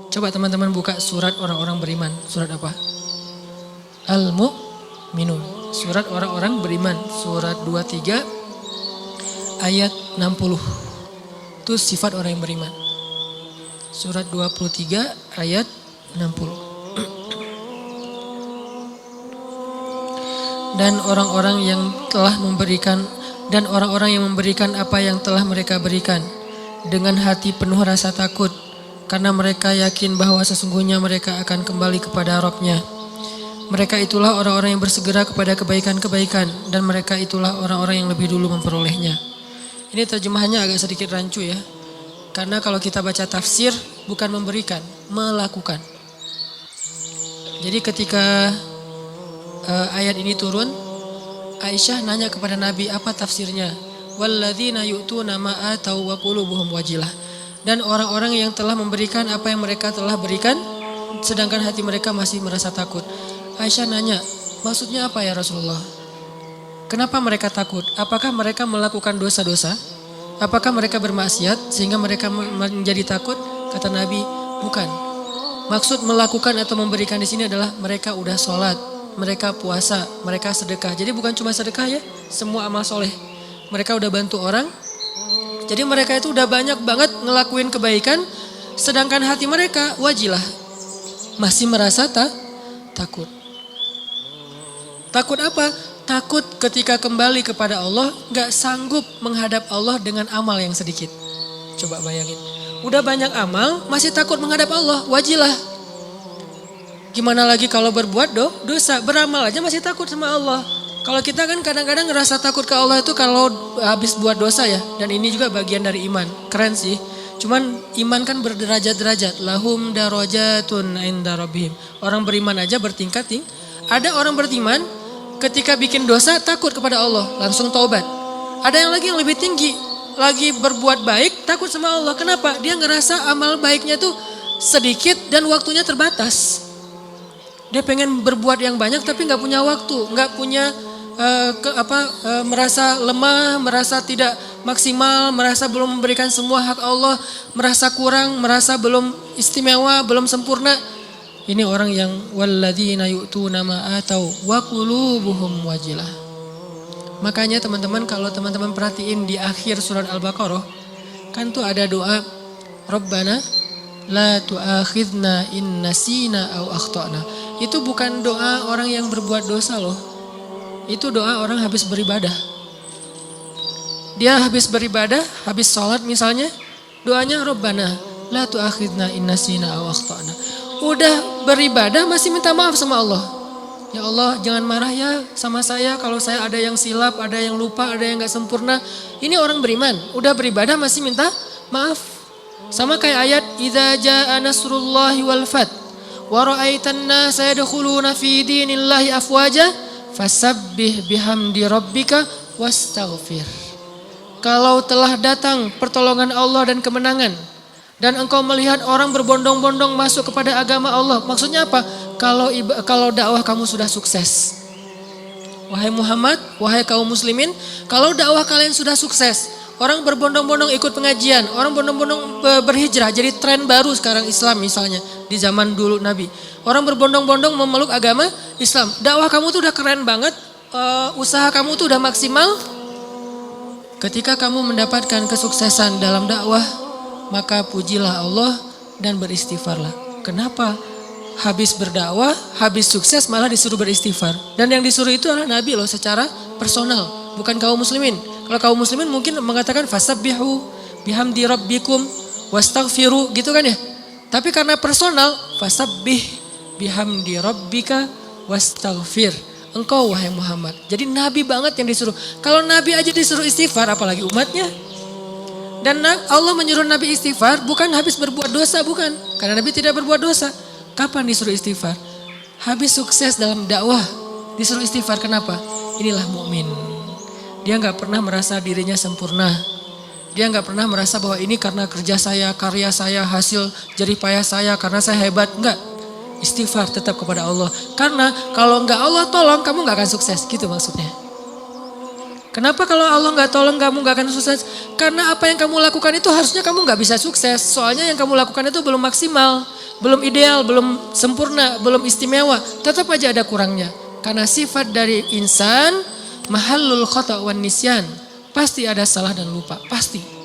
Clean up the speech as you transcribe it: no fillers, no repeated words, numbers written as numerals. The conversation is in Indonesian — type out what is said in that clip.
Coba teman-teman buka surat orang-orang beriman. Surat apa? Al-Mu'minun. Surat orang-orang beriman. Surat 23 ayat 60. Itu sifat orang yang beriman. Surat 23 ayat 60. Dan orang-orang yang telah memberikan apa yang telah mereka berikan dengan hati penuh rasa takut karena mereka yakin bahwa sesungguhnya mereka akan kembali kepada Rabb-Nya. Mereka itulah orang-orang yang bersegera kepada kebaikan-kebaikan dan mereka itulah orang-orang yang lebih dulu memperolehnya. Ini terjemahannya agak sedikit rancu ya. Karena kalau kita baca tafsir bukan memberikan, melakukan. Jadi ketika ayat ini turun, Aisyah nanya kepada Nabi apa tafsirnya. Walladzina yu'tuna ma atau wa qulubuhum wajilah. Dan orang-orang yang telah memberikan apa yang mereka telah berikan sedangkan hati mereka masih merasa takut. Aisyah nanya, maksudnya apa ya Rasulullah? Kenapa mereka takut? Apakah mereka melakukan dosa-dosa? Apakah mereka bermaksiat sehingga mereka menjadi takut? Kata Nabi, bukan. Maksud melakukan atau memberikan di sini adalah mereka udah sholat, mereka puasa, mereka sedekah. Jadi bukan cuma sedekah ya, semua amal soleh. Mereka udah bantu orang. Jadi mereka itu udah banyak banget ngelakuin kebaikan, sedangkan hati mereka wajilah, masih merasa takut. Takut apa? Takut ketika kembali kepada Allah gak sanggup menghadap Allah dengan amal yang sedikit. Coba bayangin. Udah banyak amal masih takut menghadap Allah. Wajilah. Gimana lagi kalau berbuat dosa. Beramal aja masih takut sama Allah. Kalau kita kan kadang-kadang ngerasa takut ke Allah itu kalau habis buat dosa ya. Dan ini juga bagian dari iman. Keren sih. Cuman iman kan berderajat-derajat. Lahum darajatun inda rabbihim. Orang beriman aja bertingkat. Ada orang beriman ketika bikin dosa takut kepada Allah, langsung taubat. Ada yang lebih tinggi, lagi berbuat baik takut sama Allah. Kenapa? Dia ngerasa amal baiknya tuh sedikit dan waktunya terbatas. Dia pengen berbuat yang banyak tapi nggak punya waktu, nggak punya merasa lemah, merasa tidak maksimal, merasa belum memberikan semua hak Allah, merasa kurang, merasa belum istimewa, belum sempurna. Ini orang yang walladzina yu'tuna ma atau wa qulubuhum wajilah. Makanya teman-teman kalau teman-teman perhatiin di akhir surat Al-Baqarah kan tuh ada doa Rabbana la tu'akhidna in nasina aw akhtana. Itu bukan doa orang yang berbuat dosa loh. Itu doa orang habis beribadah. Dia habis beribadah, habis sholat misalnya, doanya Rabbana la tu'akhidna in nasina aw akhtana. Udah beribadah masih minta maaf sama Allah. Ya Allah jangan marah ya sama saya kalau saya ada yang silap, ada yang lupa, ada yang gak sempurna. Ini orang beriman, udah beribadah masih minta maaf. Sama kayak ayat idza jaa nasrullahi wal fath wa ra'aitan nasa yadkhuluna fi dinillahi afwaja fasabbih bihamdi rabbika wastaghfir. Kalau telah datang pertolongan Allah dan kemenangan dan engkau melihat orang berbondong-bondong masuk kepada agama Allah. Maksudnya apa? Kalau dakwah kamu sudah sukses. Wahai Muhammad, wahai kaum muslimin, kalau dakwah kalian sudah sukses. Orang berbondong-bondong ikut pengajian, orang berbondong-bondong berhijrah. Jadi tren baru sekarang Islam misalnya di zaman dulu Nabi. Orang berbondong-bondong memeluk agama Islam. Dakwah kamu tuh udah keren banget, usaha kamu tuh udah maksimal. Ketika kamu mendapatkan kesuksesan dalam dakwah, maka pujilah Allah dan beristighfarlah. Kenapa? Habis berdakwah, habis sukses malah disuruh beristighfar. Dan yang disuruh itu adalah Nabi loh secara personal, bukan kaum muslimin. Kalau kaum muslimin mungkin mengatakan fasabbihu bihamdi rabbikum wastaghfiru gitu kan ya. Tapi karena personal, fasabbih bihamdi rabbika wastaghfir. Engkau wahai Muhammad. Jadi Nabi banget yang disuruh. Kalau Nabi aja disuruh istighfar apalagi umatnya. Dan Allah menyuruh Nabi istighfar bukan habis berbuat dosa, bukan. Karena Nabi tidak berbuat dosa. Kapan disuruh istighfar? Habis sukses dalam dakwah disuruh istighfar. Kenapa? Inilah mukmin. Dia gak pernah merasa dirinya sempurna. Dia gak pernah merasa bahwa ini karena kerja saya, karya saya, hasil jerih payah saya, karena saya hebat. Enggak. Istighfar tetap kepada Allah. Karena kalau gak Allah tolong kamu gak akan sukses. Gitu maksudnya. Kenapa kalau Allah gak tolong kamu gak akan sukses? Karena apa yang kamu lakukan itu harusnya kamu gak bisa sukses. Soalnya yang kamu lakukan itu belum maksimal. belum ideal, belum sempurna, belum istimewa, tetap aja ada kurangnya. Karena sifat dari insan mahallul khata' wan nisyan, pasti ada salah dan lupa, pasti.